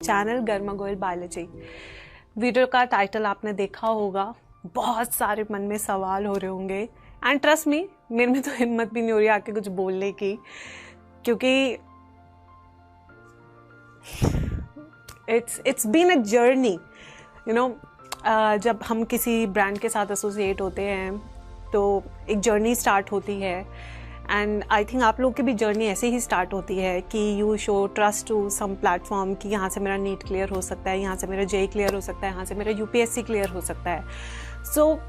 Channel गर्मा Goyal biology. Video का title आपने देखा होगा, बहुत सारे मन में सवाल हो रहे होंगे एंड ट्रस्ट मी, मेरे में तो हिम्मत भी नहीं हो रही आके कुछ बोलने की, क्योंकि it's been a journey you know. जब हम किसी ब्रांड के साथ एसोसिएट होते हैं तो एक जर्नी स्टार्ट होती है एंड आई थिंक आप लोगों की भी जर्नी ऐसे ही स्टार्ट होती है कि you show trust to some platform कि यहाँ से मेरा नीट क्लियर हो सकता है, यहाँ से मेरा जेई क्लियर हो सकता है, यहाँ से मेरा यूपीएससी क्लियर हो सकता है। सो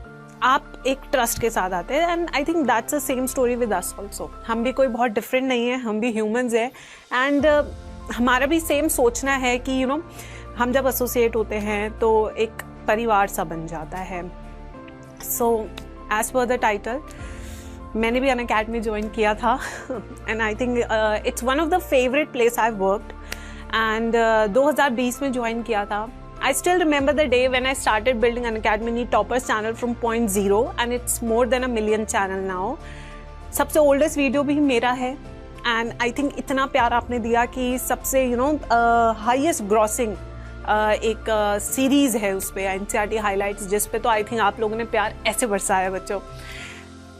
आप एक ट्रस्ट के साथ आते हैं and I think that's the same story with us also. हम भी कोई बहुत डिफरेंट नहीं है, हम भी ह्यूमंस हैं एंड हमारा भी सेम सोचना है कि यू नो हम जब एसोसिएट होते हैं तो एक परिवार सा बन जाता है। So as per the title, मैंने भी अनअकैडमी ज्वाइन किया था and I think it's one of the favourite place I worked and 2020 में ज्वाइन किया था। I still remember the day when I started building Unacademy NEET Toppers channel from 0.0 and it's more than 1 million channel now. सबसे oldest video भी मेरा है and I think इतना प्यार आपने दिया कि सबसे यू नो हाईएस्ट ग्रॉसिंग एक सीरीज़ है उस पर, एनसीईआरटी हाईलाइट्स, जिस पे तो आई थिंक आप लोगों ने प्यार ऐसे बरसाया बच्चों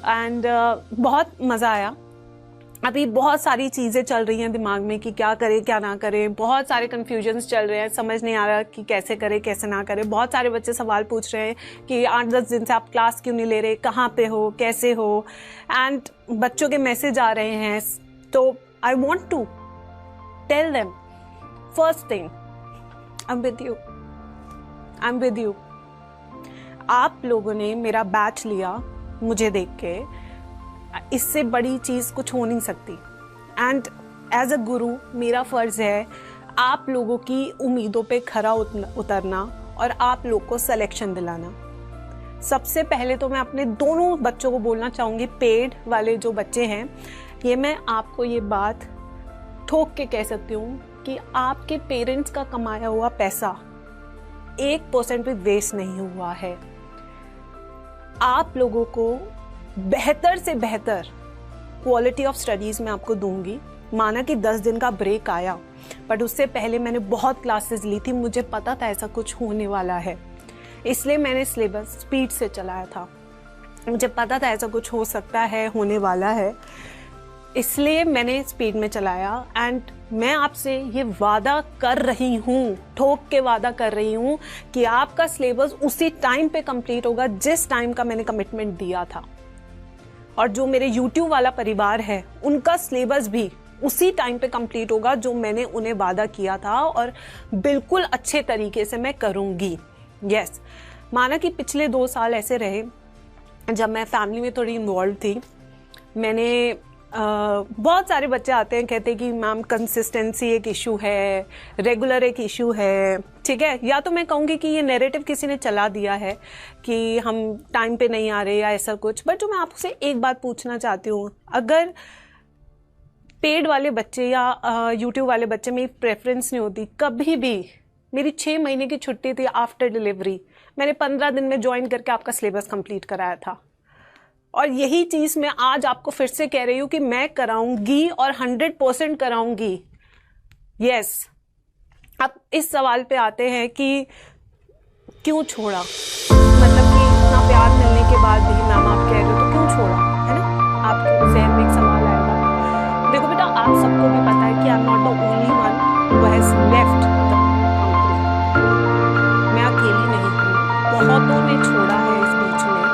एंड बहुत मज़ा आया। अभी बहुत सारी चीज़ें चल रही हैं दिमाग में कि क्या करें क्या ना करें, बहुत सारे कन्फ्यूजन्स चल रहे हैं, समझ नहीं आ रहा कि कैसे करें कैसे ना करें। बहुत सारे बच्चे सवाल पूछ रहे हैं कि 8-10 दिन से आप क्लास क्यों नहीं ले रहे, कहाँ पे हो, कैसे हो, एंड बच्चों के मैसेज आ रहे हैं। तो I want to tell them first thing, I am with you. आप लोगों ने मेरा बैच लिया मुझे देख के, इससे बड़ी चीज़ कुछ हो नहीं सकती एंड एज अ गुरु मेरा फ़र्ज़ है आप लोगों की उम्मीदों पे खरा उतरना और आप लोग को सिलेक्शन दिलाना। सबसे पहले तो मैं अपने दोनों बच्चों को बोलना चाहूँगी, पेड वाले जो बच्चे हैं, ये मैं आपको ये बात ठोक के कह सकती हूँ कि आपके पेरेंट्स का कमाया हुआ पैसा 1% भी वेस्ट नहीं हुआ है। आप लोगों को बेहतर से बेहतर क्वालिटी ऑफ स्टडीज़ मैं आपको दूंगी। माना कि 10 दिन का ब्रेक आया, बट उससे पहले मैंने बहुत क्लासेस ली थी, मुझे पता था ऐसा कुछ होने वाला है, इसलिए मैंने सिलेबस स्पीड से चलाया था। मुझे पता था ऐसा कुछ हो सकता है, होने वाला है, इसलिए मैंने स्पीड में चलाया एंड मैं आपसे ये वादा कर रही हूँ, ठोक के वादा कर रही हूँ कि आपका सिलेबस उसी टाइम पे कंप्लीट होगा जिस टाइम का मैंने कमिटमेंट दिया था। और जो मेरे YouTube वाला परिवार है उनका सिलेबस भी उसी टाइम पे कंप्लीट होगा जो मैंने उन्हें वादा किया था, और बिल्कुल अच्छे तरीके से मैं करूँगी। यस, माना कि पिछले 2 साल ऐसे रहे जब मैं फैमिली में थोड़ी इन्वॉल्व थी। मैंने बहुत सारे बच्चे आते हैं कहते हैं कि मैम कंसिस्टेंसी एक इशू है, रेगुलर एक इशू है, ठीक है, या तो मैं कहूँगी कि ये नैरेटिव किसी ने चला दिया है कि हम टाइम पे नहीं आ रहे या ऐसा कुछ। बट जो मैं आपसे एक बात पूछना चाहती हूँ, अगर पेड वाले बच्चे या यूट्यूब वाले बच्चे में प्रेफरेंस नहीं होती, कभी भी मेरी 6 महीने की छुट्टी थी आफ्टर डिलीवरी, मैंने 15 दिन में ज्वाइन करके आपका सिलेबस कंप्लीट कराया था। और यही चीज़ मैं आज आपको फिर से कह रही हूँ कि मैं कराऊंगी और 100% कराऊंगी। यस, अब इस सवाल पे आते हैं कि क्यों छोड़ा, मतलब कि इतना प्यार मिलने के बाद भी मैम आप कह रहे हो तो क्यों छोड़ा, है ना, आपके जहन में एक सवाल आएगा। देखो बेटा, आप सबको भी पता है कि I am not the only one who has left the company. मैं अकेली नहीं हूँ, बहुतों ने छोड़ा है इस बीच में,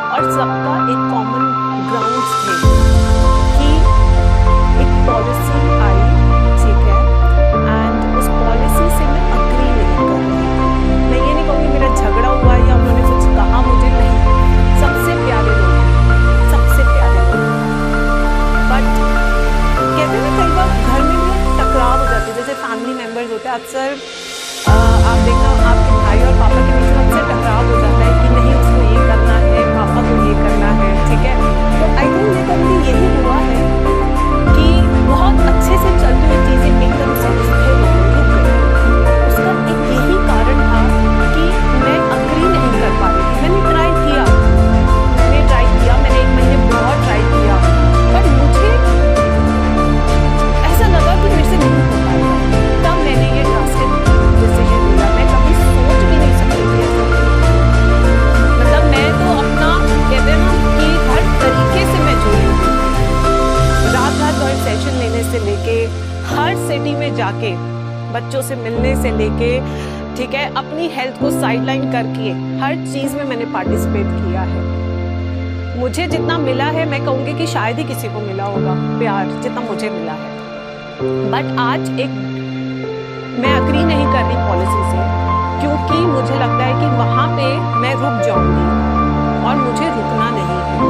और सबका एक कॉमन ग्राउंड्स थे कि एक पॉलिसी आई, ठीक है, एंड उस पॉलिसी से मैं अग्री नहीं कर रही थी। मैं ये नहीं कहूँगी मेरा झगड़ा हुआ या उन्होंने कुछ कहा मुझे, नहीं, सबसे प्यारे लोग हैं, सबसे प्यारे लोग। बट कहते हैं ना, कई बार घर में भी टकराव हो जाते हैं, जैसे फैमिली मेम्बर्स होते हैं, अक्सर आप देखना आपके भाई और पापा के बीच में अक्सर टकराव हो जाता है कि नहीं उसको ये करना है, पापा को ये करना है, ठीक है। तो आई थिंक ये कभी यही हुआ है कि बहुत अच्छे से चलती हुई चीज़ें एकदम से स्थिर हो गई। उसका एक यही कारण था कि मैं अग्री नहीं कर पा रही थी। मैंने ट्राई किया, मैंने 1 महीने बहुत ट्राई किया, बट मुझे ऐसा लगा कि मेरे से नहीं हो पाएगा। तब मैंने ये ड्रास्टिक में जाके बच्चों से मिलने से लेके, ठीक है, अपनी हेल्थ को साइडलाइन करके हर चीज में मैंने पार्टिसिपेट किया है। मुझे जितना मिला है मैं कहूँगी कि शायद ही किसी को मिला होगा प्यार जितना मुझे मिला है। बट आज मैं अग्री नहीं कर रही पॉलिसी से, क्योंकि मुझे लगता है कि वहाँ पे मैं रुक जाऊंगी और मुझे रुकना नहीं है।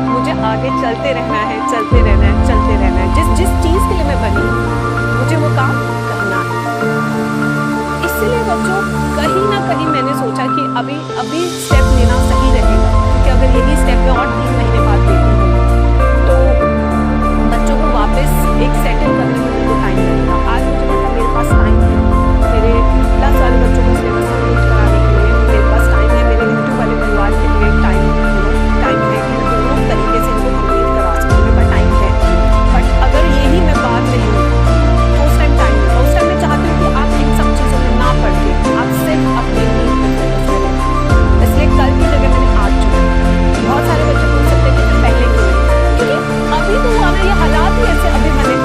मुझे आगे चलते रहना है, चलते रहना है, चलते रहना है। जिस चीज के लिए मैं बनी मुझे वो काम करना है। इसलिए बच्चों कहीं ना कहीं मैंने सोचा कि अभी स्टेप लेना सही रहेगा, क्योंकि अगर यही स्टेप में और 3 महीने बाद लेती हूँ तो बच्चों को वापस एक सेटल करने में मुझे टाइम लगेगा। आज मुझे पता मेरे पास टाइम है, मेरे 10 साल बच्चों को सिलेबस कंप्लीट कराने के लिए मेरे पास टाइम है, मेरे यूट्यूब वाले परिवार के लिए टाइम है कि मैं दोनों तरीके से इनको कंप्लीट करा सकूँ, मेरे पास टाइम है। बट अगर यही मैं बात नहीं हूँ तो उस टाइम टाइम नहीं, उस टाइम मैं चाहती हूँ कि आप इन सब चीज़ों में ना पढ़ के आप सिर्फ अपने नीड पे फोकस करें। इसलिए कल की जगह मैंने आज चुनी। बहुत सारे बच्चे पूछ सकते हैं कि पहले क्यों नहीं, क्योंकि अभी तो हुआ ना, ये हालात ही ऐसे अभी बने,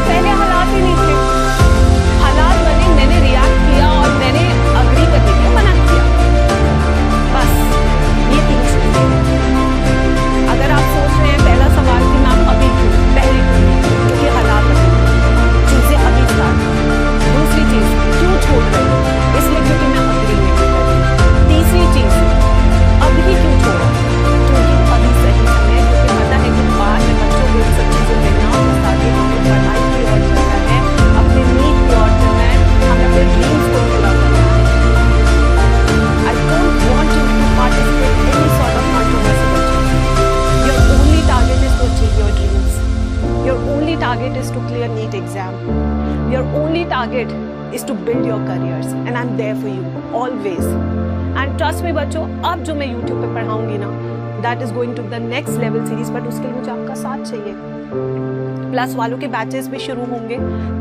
पहले हालात ही नहीं थे। हालात बने, मैंने रिएक्ट किया और मैंने अग्री करने के लिए मना किया। बस ये 3 चीजें। अगर आप सोच रहे हैं पहला सवाल कि मैम अभी क्यों, पहले क्यों नहीं, क्योंकि हालात बने, चीजें अभी स्टार्ट। दूसरी चीज, क्यों छोड़ रहे हो, इसलिए क्योंकि मैं अग्री नहीं कर रही। तीसरी चीज, अभी क्यों छोड़ा, क्योंकि अभी सही समय, क्योंकि पता है कि बाद में बच्चों को सब चीजें देना और ताकि हमें पढ़ाई की ओर चलना है, अपने नीड की ओर चलना है, हमें अपने ड्रीम्स को पूरा करना है। I don't want you to participate in any sort of controversy. Your only target is to achieve your dreams. Your only target is to clear NEET exam. Your only target is to build your careers, and I'm there for you always. And trust me बच्चों, अब जो मैं YouTube पे पढ़ाऊंगी ना, that is going to the next level series, but उसके लिए मुझे आपका साथ चाहिए। प्लस वालों के बैचेस भी शुरू होंगे,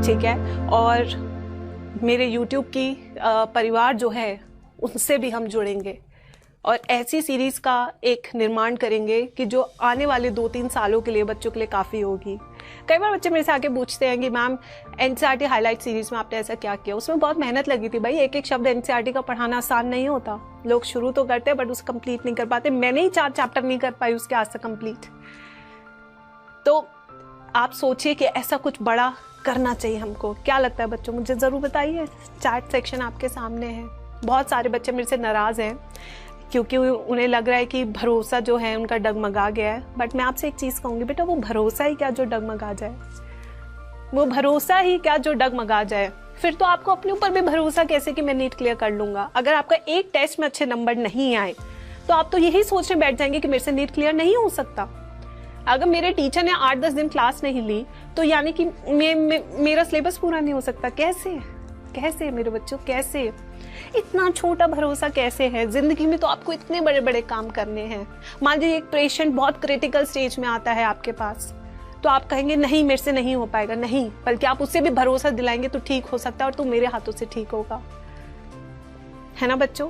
ठीक है, और मेरे YouTube की परिवार जो है उनसे भी हम जुड़ेंगे और ऐसी सीरीज का एक निर्माण करेंगे कि जो आने वाले 2-3 सालों के लिए बच्चों के लिए काफ़ी होगी। कई बार बच्चे मेरे से आके पूछते हैं कि मैम एनसीईआरटी हाईलाइट सीरीज में आपने ऐसा क्या किया, उसमें बहुत मेहनत लगी थी भाई। एक एक शब्द एनसीईआरटी का पढ़ाना आसान नहीं होता, लोग शुरू तो करते हैं बट उसे कंप्लीट नहीं कर पाते। मैंने ही 4 चैप्टर नहीं कर पाई उसके आज तक कंप्लीट। तो आप सोचिए कि ऐसा कुछ बड़ा करना चाहिए हमको। क्या लगता है बच्चों, मुझे ज़रूर बताइए। चैट सेक्शन आपके सामने है। बहुत सारे बच्चे मेरे से नाराज़ हैं क्योंकि उन्हें लग रहा है कि भरोसा जो है उनका डगमगा गया है। बट मैं आपसे एक चीज़ कहूँगी बेटा, वो भरोसा ही क्या जो डगमगा जाए, वो भरोसा ही क्या जो डगमगा जाए। फिर तो आपको अपने ऊपर भी भरोसा कैसे कि मैं नीट क्लियर कर लूँगा। अगर आपका एक टेस्ट में अच्छे नंबर नहीं आए तो आप तो यही सोचने बैठ जाएंगे कि मेरे से नीट क्लियर नहीं हो सकता। अगर मेरे टीचर ने 8-10 दिन क्लास नहीं ली तो यानी कि मेरा सिलेबस पूरा नहीं हो सकता। कैसे मेरे बच्चों, कैसे? इतना छोटा भरोसा कैसे है? जिंदगी में तो आपको इतने बड़े बड़े काम करने हैं। मान लीजिए एक पेशेंट बहुत क्रिटिकल स्टेज में आता है आपके पास, तो आप कहेंगे नहीं मेरे से नहीं हो पाएगा, नहीं, बल्कि आप उससे भी भरोसा दिलाएंगे तो ठीक हो सकता है और तो मेरे हाथों से ठीक होगा, है ना बच्चों?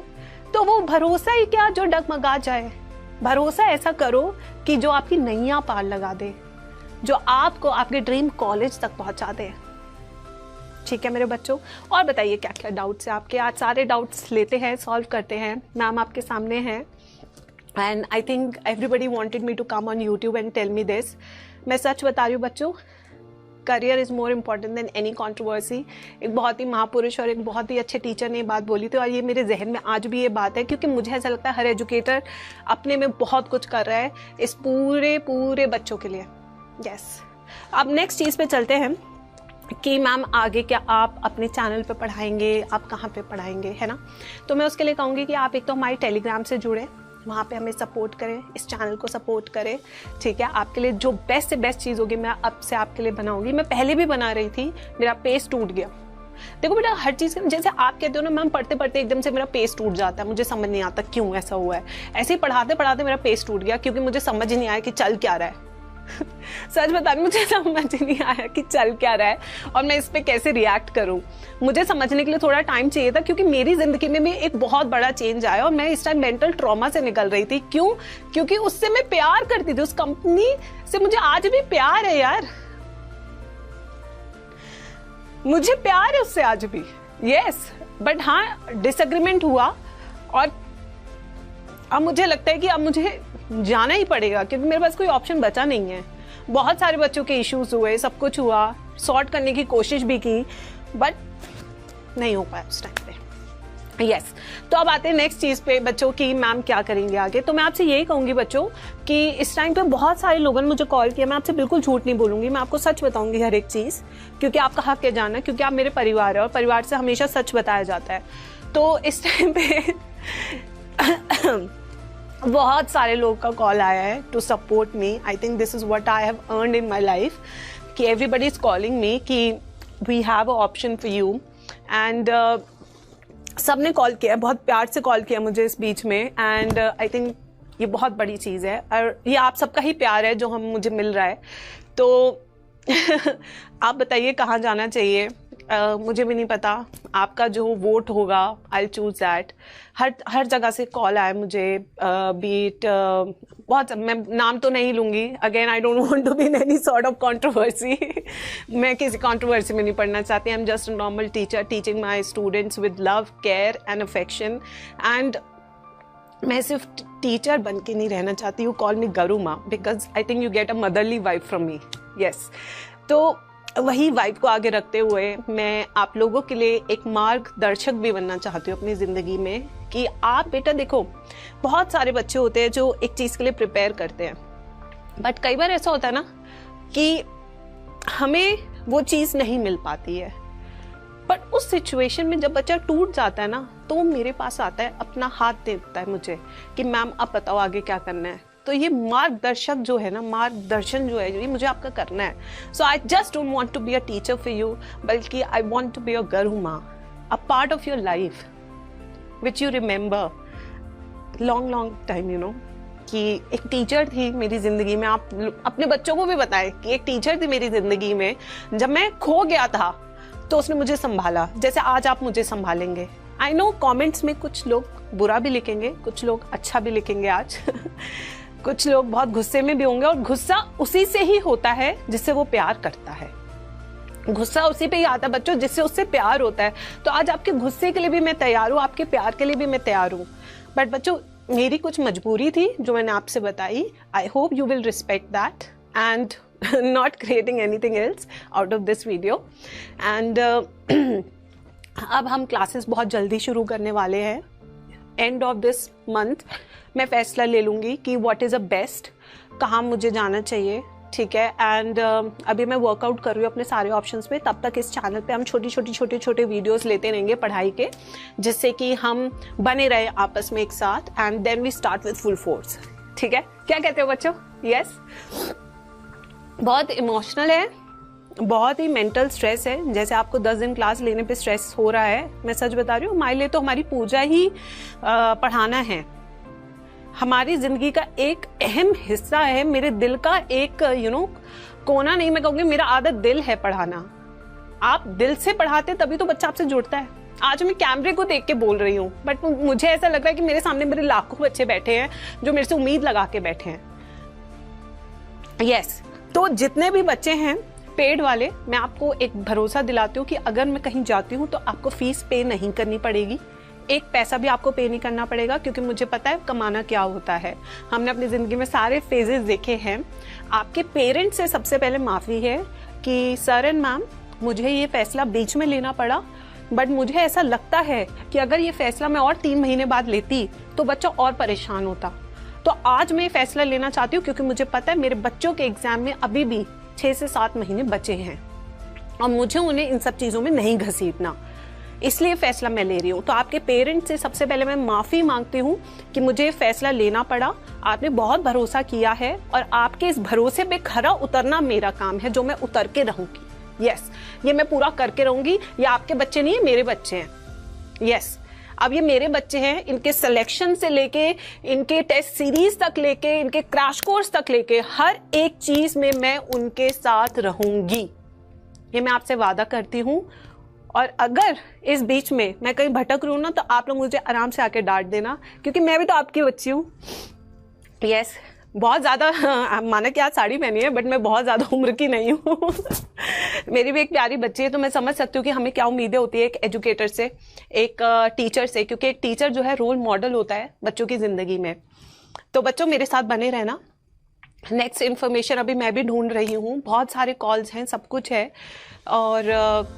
तो वो भरोसा ही क्या जो डगमगा जाए। भरोसा ऐसा करो कि जो आपकी नैया पार लगा दे, जो आपको आपके ड्रीम कॉलेज तक पहुंचा दे। ठीक है मेरे बच्चों, और बताइए क्या क्या डाउट्स है आपके। आज सारे डाउट्स लेते हैं, सॉल्व करते हैं। मैम आपके सामने है and I think everybody wanted me to come on YouTube and tell me this. मैं सच बता रही हूँ बच्चों, career is more important than any controversy. एक बहुत ही महापुरुष और एक बहुत ही अच्छे टीचर ने ये बात बोली थी और ये मेरे जहन में आज भी ये बात है, क्योंकि मुझे ऐसा लगता है हर एजुकेटर अपने में बहुत कुछ कर रहा है इस पूरे बच्चों के लिए। यस, अब नेक्स्ट चीज़ पे चलते हैं कि मैम आगे क्या आप अपने चैनल पे पढ़ाएंगे, आप कहाँ पे पढ़ाएंगे, है ना? तो मैं उसके लिए कहूँगी कि आप एक तो हमारी टेलीग्राम से जुड़े, वहाँ पे हमें सपोर्ट करें, इस चैनल को सपोर्ट करें। ठीक है, आपके लिए जो बेस्ट से बेस्ट चीज़ होगी मैं अब से आपके लिए बनाऊंगी। मैं पहले भी बना रही थी, मेरा पेज टूट गया। देखो बेटा, हर चीज़ जैसे आप कहते हो ना मैम पढ़ते पढ़ते एकदम से मेरा पेज टूट जाता है, मुझे समझ नहीं आता क्यों ऐसा हुआ है। ऐसे ही पढ़ाते पढ़ाते मेरा पेज टूट गया क्योंकि मुझे समझ नहीं आया कि चल क्या रहा है। सच बता रही, मुझे समझ नहीं आया कि चल क्या रहा है और मैं इस पे कैसे रिएक्ट करूं। मुझे समझने के लिए थोड़ा टाइम चाहिए था क्योंकि मेरी जिंदगी में भी एक बहुत बड़ा चेंज आया और मैं इस टाइम मेंटल ट्रॉमा से निकल रही थी। क्यों? क्योंकि उससे मैं प्यार करती थी, उस कंपनी से मुझे आज भी प्यार है यार। मुझे प्यार है उससे आज भी, यस, बट हाँ डिसएग्रीमेंट हुआ और अब मुझे लगता है कि अब मुझे जाना ही पड़ेगा क्योंकि मेरे पास कोई ऑप्शन बचा नहीं है। बहुत सारे बच्चों के इश्यूज हुए, सब कुछ हुआ, सॉर्ट करने की कोशिश भी की, बट नहीं हो पाया उस टाइम पे। यस तो अब आते हैं नेक्स्ट चीज़ पे बच्चों की, मैम क्या करेंगे आगे। तो मैं आपसे यही कहूँगी बच्चों कि इस टाइम पे बहुत सारे लोगों ने मुझे कॉल किया, मैं आपसे बिल्कुल झूठ नहीं बोलूँगी, मैं आपको सच बताऊँगी हर एक चीज़, क्योंकि आपका हक है जानना, क्योंकि आप मेरे परिवार है और परिवार से हमेशा सच बताया जाता है। तो इस टाइम पे बहुत सारे लोगों का कॉल आया है to support me. I think this is what I have earned in my life कि एवरीबडी इज कॉलिंग मी कि we have a option for you, and सब ने कॉल किया, बहुत प्यार से कॉल किया मुझे इस बीच में, एंड आई थिंक ये बहुत बड़ी चीज़ है और ये आप सबका ही प्यार है जो मुझे मिल रहा है। तो आप बताइए कहाँ जाना चाहिए, मुझे भी नहीं पता, आपका जो वोट होगा आई चूज दैट। हर जगह से कॉल आए मुझे, बीट बहुत, मैं नाम तो नहीं लूँगी, again I don't want to be in any sort of controversy. मैं किसी कंट्रोवर्सी में नहीं पढ़ना चाहती, I am just a normal teacher teaching my students with love, care and affection, and मैं सिर्फ टीचर बन के नहीं रहना चाहती हूँ, कॉल मी गरू माँ, because I think you get a motherly vibe from me. Yes तो वही वाइब को आगे रखते हुए मैं आप लोगों के लिए एक मार्गदर्शक भी बनना चाहती हूँ अपनी ज़िंदगी में कि आप बेटा देखो, बहुत सारे बच्चे होते हैं जो एक चीज़ के लिए प्रिपेयर करते हैं, बट कई बार ऐसा होता है ना कि हमें वो चीज़ नहीं मिल पाती है, बट उस सिचुएशन में जब बच्चा टूट जाता है ना तो वो मेरे पास आता है, अपना हाथ देता है मुझे कि मैम अब बताओ आगे क्या करना है। तो ये मार्गदर्शक जो है ना, मार्गदर्शन जो है, ये मुझे आपका करना है। So I just don't want to be a teacher for you, बल्कि I want to be a guru माँ, a part of your life which you remember long time, you know, कि एक टीचर थी मेरी ज़िंदगी में। आप अपने बच्चों को भी बताएं कि एक टीचर थी मेरी ज़िंदगी में, जब मैं खो गया था तो उसने मुझे संभाला, जैसे आज आप मुझे संभालेंगे। आई नो कमेंट्स में कुछ लोग बुरा भी लिखेंगे, कुछ लोग अच्छा भी लिखेंगे आज कुछ लोग बहुत गुस्से में भी होंगे, और गुस्सा उसी से ही होता है जिससे वो प्यार करता है। गुस्सा उसी पे ही आता है बच्चों जिससे उससे प्यार होता है। तो आज आपके गुस्से के लिए भी मैं तैयार हूँ, आपके प्यार के लिए भी मैं तैयार हूँ, बट बच्चों मेरी कुछ मजबूरी थी जो मैंने आपसे बताई। I hope you will respect that and not creating anything else out of this video, and अब हम क्लासेस बहुत जल्दी शुरू करने वाले हैं। एंड ऑफ दिस मंथ मैं फैसला ले लूँगी कि व्हाट इज़ अ बेस्ट, कहाँ मुझे जाना चाहिए, ठीक है। एंड अभी मैं वर्कआउट कर रही हूँ अपने सारे ऑप्शंस पे। तब तक इस चैनल पे हम छोटे वीडियोस लेते रहेंगे पढ़ाई के, जिससे कि हम बने रहे आपस में एक साथ, and then we start with full force, ठीक है। क्या कहते हो बच्चों? यस बहुत इमोशनल है, बहुत ही मेंटल स्ट्रेस है। जैसे आपको 10 दिन क्लास लेने पे स्ट्रेस हो रहा है, मैं सच बता रही हूँ, हमारे लिए तो हमारी पूजा ही पढ़ाना है, हमारी जिंदगी का एक अहम हिस्सा है, मेरे दिल का एक कोना नहीं, मैं कहूँगी मेरा आधा दिल है पढ़ाना। आप दिल से पढ़ाते तभी तो बच्चा आपसे जुड़ता है। आज मैं कैमरे को देख के बोल रही हूँ, बट मुझे ऐसा लग रहा है कि मेरे सामने मेरे लाखों बच्चे बैठे हैं जो मेरे से उम्मीद लगा के बैठे हैं। यस तो जितने भी बच्चे हैं पेड वाले, मैं आपको एक भरोसा दिलाती हूँ कि अगर मैं कहीं जाती हूँ तो आपको फीस पे नहीं करनी पड़ेगी, एक पैसा भी आपको पे नहीं करना पड़ेगा, क्योंकि मुझे पता है कमाना क्या होता है। हमने अपनी ज़िंदगी में सारे फेजेस देखे हैं। आपके पेरेंट्स से सबसे पहले माफ़ी है कि सर एंड मैम मुझे ये फ़ैसला बीच में लेना पड़ा, बट मुझे ऐसा लगता है कि अगर ये फ़ैसला मैं और 3 महीने बाद लेती तो बच्चा और परेशान होता। तो आज मैं फैसला लेना चाहती हूँ क्योंकि मुझे पता है मेरे बच्चों के एग्जाम में अभी भी 6 से 7 महीने बचे हैं और मुझे उन्हें इन सब चीज़ों में नहीं घसीटना, इसलिए फैसला मैं ले रही हूँ। तो आपके पेरेंट्स से सबसे पहले मैं माफ़ी मांगती हूँ कि मुझे फैसला लेना पड़ा। आपने बहुत भरोसा किया है और आपके इस भरोसे पे खरा उतरना मेरा काम है, जो मैं उतर के रहूँगी। यस ये मैं पूरा करके रहूँगी। ये आपके बच्चे नहीं है, मेरे बच्चे हैं। यस अब ये मेरे बच्चे हैं, इनके सिलेक्शन से लेके इनके टेस्ट सीरीज तक लेके इनके क्रैश कोर्स तक लेके हर एक चीज में मैं उनके साथ रहूंगी, ये मैं आपसे वादा करती हूँ। और अगर इस बीच में मैं कहीं भटक रहूं ना तो आप लोग मुझे आराम से आके डांट देना, क्योंकि मैं भी तो आपकी बच्ची हूँ। यस बहुत ज़्यादा माना कि आज साड़ी पहनी है, बट मैं बहुत ज़्यादा उम्र की नहीं हूँ। मेरी भी एक प्यारी बच्ची है, तो मैं समझ सकती हूँ कि हमें क्या उम्मीदें होती है एक एजुकेटर से, एक टीचर से, क्योंकि एक टीचर जो है रोल मॉडल होता है बच्चों की ज़िंदगी में। तो बच्चों मेरे साथ बने रहना। नेक्स्ट इन्फॉर्मेशन अभी मैं भी ढूंढ रही हूँ, बहुत सारे कॉल्स हैं, सब कुछ है, और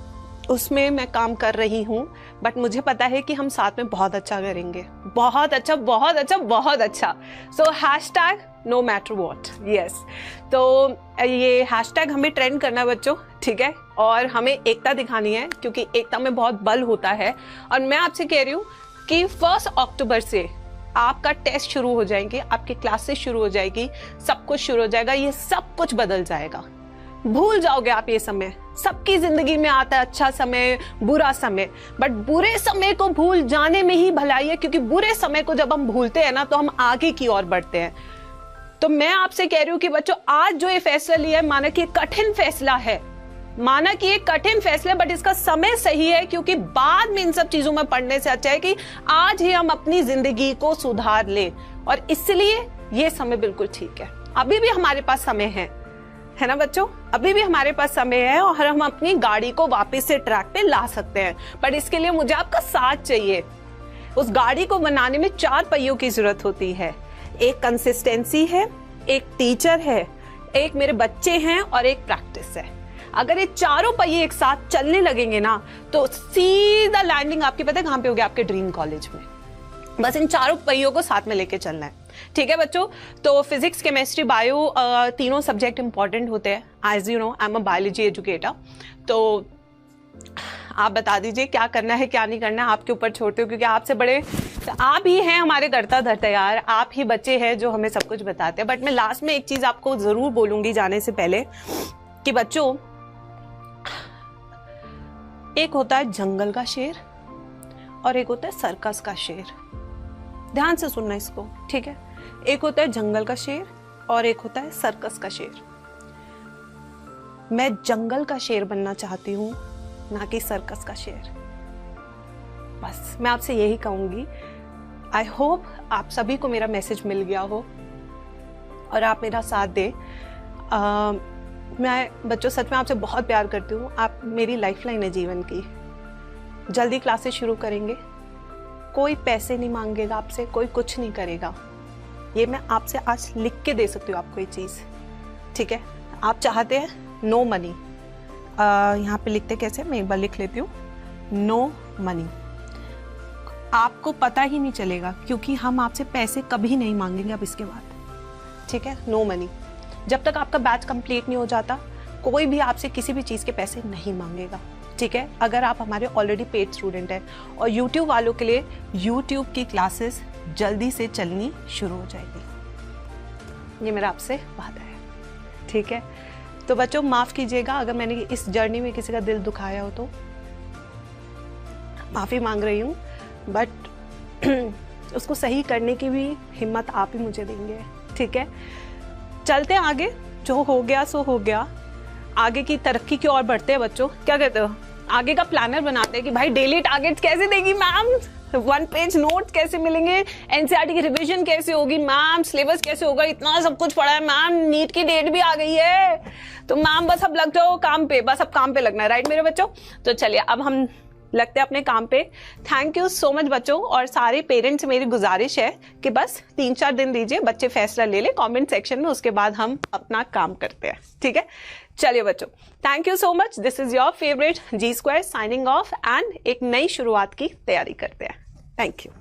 उसमें मैं काम कर रही हूँ, बट मुझे पता है कि हम साथ में बहुत अच्छा करेंगे, बहुत अच्छा, बहुत अच्छा, बहुत अच्छा। So hashtag no matter what, yes. तो ये हैशटैग हमें ट्रेंड करना है बच्चों, ठीक है, और हमें एकता दिखानी है, क्योंकि एकता में बहुत बल होता है। और मैं आपसे कह रही हूँ कि 1 अक्टूबर से आपका टेस्ट शुरू हो जाएंगे, आपकी क्लासेस शुरू हो जाएगी, सब कुछ शुरू हो जाएगा, ये सब कुछ बदल जाएगा। भूल जाओगे आप ये समय। सबकी जिंदगी में आता है अच्छा समय, बुरा समय, बट बुरे समय को भूल जाने में ही भलाई है, क्योंकि बुरे समय को जब हम भूलते हैं ना, तो हम आगे की ओर बढ़ते हैं। तो मैं आपसे कह रही हूँ कि बच्चों, आज जो ये फैसला लिया है, माना कि कठिन फैसला है, माना कि ये कठिन फैसला है, बट इसका समय सही है, क्योंकि बाद में इन सब चीजों में पढ़ने से अच्छा है कि आज ही हम अपनी जिंदगी को सुधार लें। और इसलिए ये समय बिल्कुल ठीक है। अभी भी हमारे पास समय है ना बच्चों, अभी भी हमारे पास समय है, और हम अपनी गाड़ी को वापस से ट्रैक पे ला सकते हैं। पर इसके लिए मुझे आपका साथ चाहिए। उस गाड़ी को बनाने में 4 पहियों की जरूरत होती है। एक कंसिस्टेंसी है, एक टीचर है, एक मेरे बच्चे हैं, और एक प्रैक्टिस है। अगर ये चारों पहिए एक साथ चलने लगेंगे ना, तो सीधा लैंडिंग आपकी पता है कहां पे होगी? आपके ड्रीम कॉलेज में। बस इन चारों पहियों को साथ में लेके चलना है, ठीक है बच्चों। तो फिजिक्स, केमिस्ट्री, बायो, तीनों सब्जेक्ट इंपॉर्टेंट होते हैं। As you know, I am a biology educator. तो आप बता दीजिए क्या करना है, क्या नहीं करना है, आपके ऊपर छोड़ते हो, क्योंकि आपसे बड़े आप ही हैं हमारे करता धरता यार, आप ही बच्चे हैं जो हमें सब कुछ बताते हैं। बट मैं लास्ट में एक चीज आपको जरूर बोलूंगी जाने से पहले, कि बच्चों, एक होता है जंगल का शेर और एक होता है सर्कस का शेर। ध्यान से सुनना इसको, ठीक है। एक होता है जंगल का शेर और एक होता है सर्कस का शेर। मैं जंगल का शेर बनना चाहती हूं, ना कि सर्कस का शेर। बस मैं आपसे यही कहूंगी। आई होप आप सभी को मेरा मैसेज मिल गया हो और आप मेरा साथ दें। मैं बच्चों सच में आपसे बहुत प्यार करती हूँ। आप मेरी लाइफलाइन है जीवन की। जल्दी क्लासेस शुरू करेंगे, कोई पैसे नहीं मांगेगा आपसे, कोई कुछ नहीं करेगा। ये मैं आपसे आज लिख के दे सकती हूँ आपको ये चीज़, ठीक है। आप चाहते हैं नो मनी, यहाँ पे लिखते कैसे, मैं एक बार लिख लेती हूँ। नो मनी, आपको पता ही नहीं चलेगा, क्योंकि हम आपसे पैसे कभी नहीं मांगेंगे अब इसके बाद, ठीक है। नो मनी, जब तक आपका बैच कंप्लीट नहीं हो जाता, कोई भी आपसे किसी भी चीज़ के पैसे नहीं मांगेगा, ठीक है। अगर आप हमारे ऑलरेडी पेड स्टूडेंट हैं। और YouTube वालों के लिए YouTube की क्लासेस जल्दी से चलनी शुरू हो जाएगी, ये मेरा आपसे वादा है, ठीक है। तो बच्चों माफ़ कीजिएगा अगर मैंने इस जर्नी में किसी का दिल दुखाया हो, तो माफ़ी मांग रही हूँ, बट उसको सही करने की भी हिम्मत आप ही मुझे देंगे, ठीक है। चलते हैं आगे, जो हो गया सो हो गया। आगे की तरक्की की ओर बढ़ते हैं बच्चों। क्या कहते हो? आगे का प्लानर बनाते हैं कि भाई डेली टारगेट्स कैसे देगी मैम, 1 पेज नोट्स कैसे मिलेंगे, एनसीईआरटी की रिवीजन कैसे होगी मैम, सिलेबस कैसे होगा, इतना सब कुछ पड़ा है मैम, नीट की डेट भी आ गई है, तो मैम बस अब लग जाओ काम पे, बस अब काम पे लगना है, राइट मेरे बच्चों। तो चलिए अब हम लगते हैं अपने काम पे। थैंक यू सो मच बच्चों, और सारे पेरेंट्स से मेरी गुजारिश है कि बस 3-4 दिन दीजिए, बच्चे फैसला ले ले कमेंट सेक्शन में, उसके बाद हम अपना काम करते हैं, ठीक है। चलिए बच्चों, thank you so much. This is your favourite G² signing off, and एक नई शुरुआत की तैयारी करते हैं। Thank you.